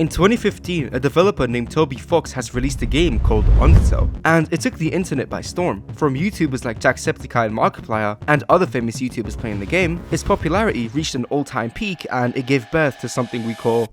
In 2015, a developer named Toby Fox has released a game called Undertale, and it took the internet by storm. From YouTubers like Jacksepticeye and Markiplier and other famous YouTubers playing the game, its popularity reached an all-time peak and it gave birth to something we call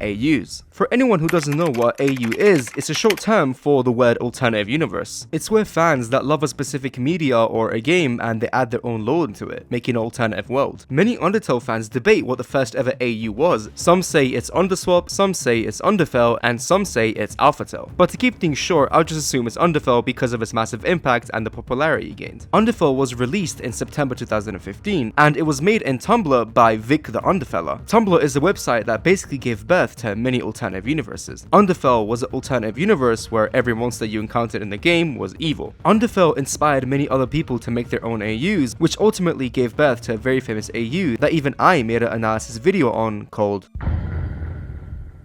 AUs. For anyone who doesn't know what AU is, it's a short term for the word alternative universe. It's where fans that love a specific media or a game and they add their own lore into it, making an alternative world. Many Undertale fans debate what the first ever AU was. Some say it's Underswap, some say it's Underfell, and some say it's Alphatale. But to keep things short, I'll just assume it's Underfell because of its massive impact and the popularity it gained. Underfell was released in September 2015, and it was made in Tumblr by Vic the Underfeller. Tumblr is a website that basically gave birth to many alternative universes. Underfell was an alternative universe where every monster you encountered in the game was evil. Underfell inspired many other people to make their own AUs, which ultimately gave birth to a very famous AU that even I made an analysis video on called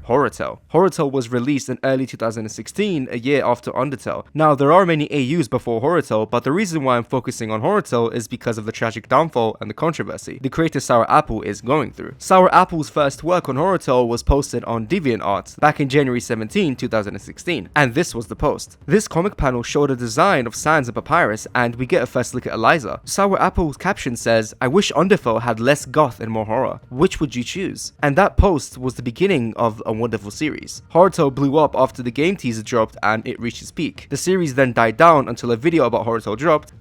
Horrortale. Horrortale was released in early 2016, a year after Undertale. Now, there are many AUs before Horrortale, but the reason why I'm focusing on Horrortale is because of the tragic downfall and the controversy the creator Sour Apple is going through. Sour Apple's first work on Horrortale was posted on DeviantArt back in January 17, 2016, and this was the post. This comic panel showed a design of Sans and Papyrus, and we get a first look at Eliza. Sour Apple's caption says, "I wish Underfell had less goth and more horror. Which would you choose?" And that post was the beginning of a wonderful series. Horrortale blew up after the game teaser dropped and it reached its peak. The series then died down until a video about Horrortale dropped,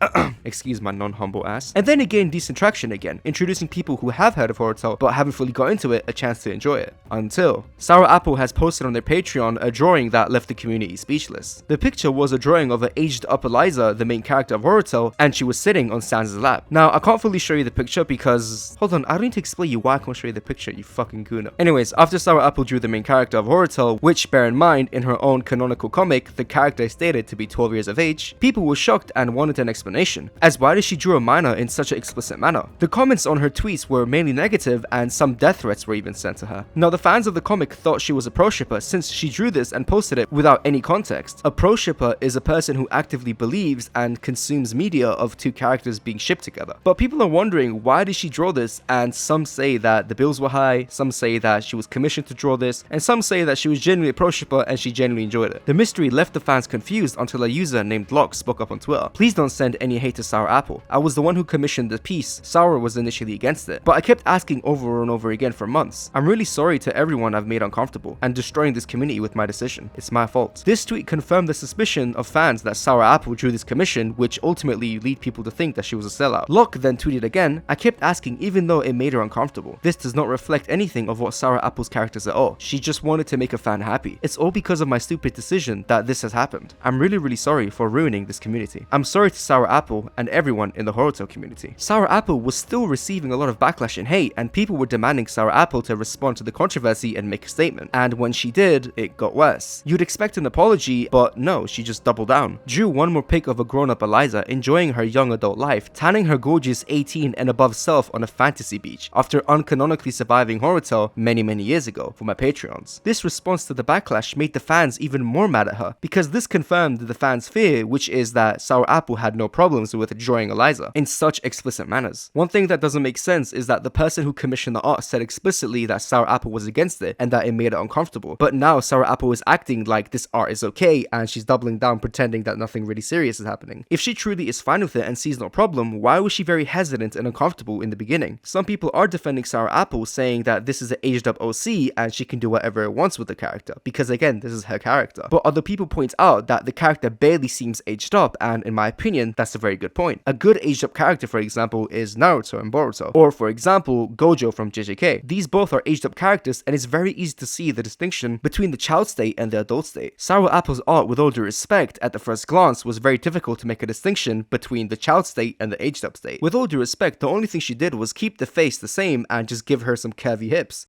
excuse my non-humble ass, and then it gained decent traction again, introducing people who have heard of Horrortale but haven't fully got into it a chance to enjoy it. Until Sour Apple has posted on their Patreon a drawing that left the community speechless. The picture was a drawing of an aged up Eliza, the main character of Horrortale, and she was sitting on Sans' lap. Now, I can't fully show you the picture because... hold on, I don't need to explain you why I can't show you the picture, you fucking gooner. Anyways, after Sour Apple drew the main character of Horrortale, which, bear in mind, in her own canonical comic, the character is stated to be 12 years of age, people were shocked and wanted an explanation, as why did she draw a minor in such an explicit manner? The comments on her tweets were mainly negative and some death threats were even sent to her. Now, the fans of the comic thought she was a pro shipper since she drew this and posted it without any context. A pro shipper is a person who actively believes and consumes media of two characters being shipped together. But people are wondering, why did she draw this? And some say that the bills were high, some say that she was commissioned to draw this, and some say that she was genuinely a pro shipper and she genuinely enjoyed it. The mystery left the fans confused until a user named Locke spoke up on Twitter. "Please don't send any hate to Sour Apple. I was the one who commissioned the piece. Sour was initially against it, but I kept asking over and over again for months. I'm really sorry to everyone I've made uncomfortable and destroying this community with my decision. It's my fault." This tweet confirmed the suspicion of fans that Sour Apple drew this commission, which ultimately lead people to think that she was a sellout. Locke then tweeted again, "I kept asking even though it made her uncomfortable. This does not reflect anything of what Sour Apple's characters at all. She just wanted to make a fan happy. It's all because of my stupid decision that this has happened. I'm really sorry for ruining this community. I'm sorry to Sour Apple and everyone in the Horrortale community." Sour Apple was still receiving a lot of backlash and hate, and people were demanding Sour Apple to respond to the controversy and make a statement. And when she did, it got worse. You'd expect an apology, but no, she just doubled down. Drew one more pic of a grown-up Eliza enjoying her young adult life, tanning her gorgeous 18 and above self on a fantasy beach after uncanonically surviving Horrortale many years ago for my Patreons. This response to the backlash made the fans even more mad at her, because this confirmed the fans' fear, which is that Sour Apple had no problems with drawing Eliza in such explicit manners. One thing that doesn't make sense is that the person who commissioned the art said explicitly that Sour Apple was against it and that it made it uncomfortable, but now Sour Apple is acting like this art is okay and she's doubling down pretending that nothing really serious is happening. If she truly is fine with it and sees no problem, why was she very hesitant and uncomfortable in the beginning? Some people are defending Sour Apple, saying that this is an aged up OC and she can do whatever it wants with the character, because again, this is her character. But other people point out that the character barely seems aged up, and in my opinion, that's a very good point. A good aged up character, for example, is Naruto and Boruto, or for example, Gojo from JJK. These both are aged up characters, and it's very easy to see the distinction between the child state and the adult state. Sour Apple's art, with all due respect, at the first glance was very difficult to make a distinction between the child state and the aged up state. With all due respect, the only thing she did was keep the face the same and just give her some curvy hips.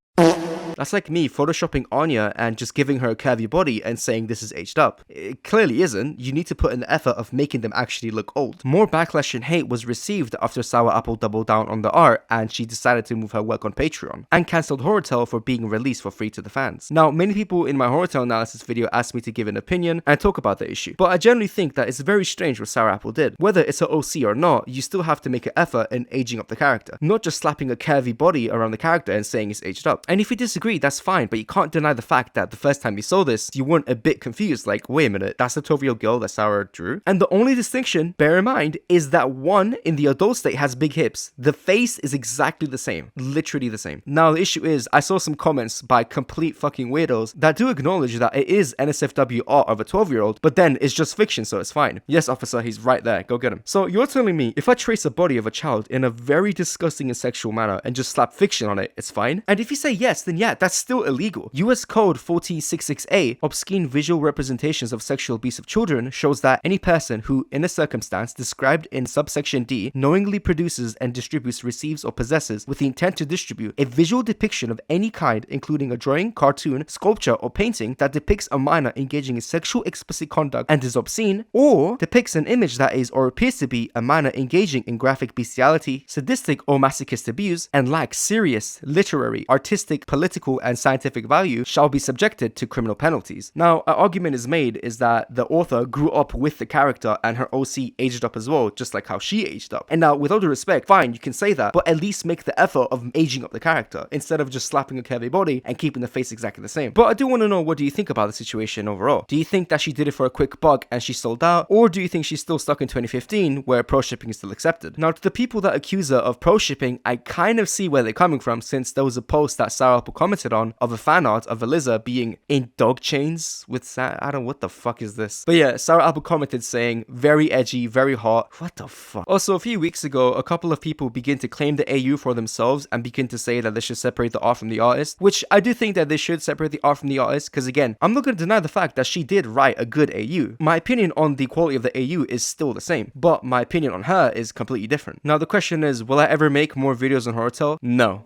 That's like me photoshopping Anya and just giving her a curvy body and saying this is aged up. It clearly isn't. You need to put in the effort of making them actually look old. More backlash and hate was received after Sour Apple doubled down on the art and she decided to move her work on Patreon and cancelled Horrortale for being released for free to the fans. Now, many people in my Horrortale analysis video asked me to give an opinion and talk about the issue, but I generally think that it's very strange what Sour Apple did. Whether it's an OC or not, you still have to make an effort in aging up the character, not just slapping a curvy body around the character and saying it's aged up. And if you disagree disagree, that's fine, but you can't deny the fact that the first time you saw this, you weren't a bit confused, like, wait a minute, that's the 12-year-old girl that Sarah drew? And the only distinction, bear in mind, is that one in the adult state has big hips. The face is exactly the same, literally the same. Now the issue is, I saw some comments by complete fucking weirdos that do acknowledge that it is NSFW art of a 12-year-old, but then it's just fiction, so it's fine. Yes, officer, he's right there, go get him. So you're telling me, if I trace a body of a child in a very disgusting and sexual manner and just slap fiction on it, it's fine? And if you say yes, then yeah, that's still illegal. US Code 1466A, obscene visual representations of sexual abuse of children, shows that any person who, in a circumstance described in subsection D, knowingly produces and distributes, receives, or possesses with the intent to distribute a visual depiction of any kind, including a drawing, cartoon, sculpture, or painting that depicts a minor engaging in sexual explicit conduct and is obscene, or depicts an image that is or appears to be a minor engaging in graphic bestiality, sadistic or masochist abuse, and lacks serious, literary, artistic, political, and scientific value, shall be subjected to criminal penalties. Now, an argument is made is that the author grew up with the character and her OC aged up as well, just like how she aged up. And now, with all due respect, fine, you can say that, but at least make the effort of aging up the character instead of just slapping a curvy body and keeping the face exactly the same. But I do want to know, what do you think about the situation overall? Do you think that she did it for a quick buck and she sold out, or do you think she's still stuck in 2015 where pro shipping is still accepted? Now, to the people that accuse her of pro shipping, I kind of see where they're coming from, since there was a post that Sarah Apple commented on of a fan art of Eliza being in dog chains with I don't know, what the fuck is this? But yeah, Sarah Apple commented saying, very edgy, very hot. What the fuck? Also, a few weeks ago, a couple of people begin to claim the AU for themselves and begin to say that they should separate the art from the artist, which I do think that they should separate the art from the artist, because again, I'm not going to deny the fact that she did write a good AU. My opinion on the quality of the AU is still the same, but my opinion on her is completely different. Now the question is, will I ever make more videos on Horrortale? No.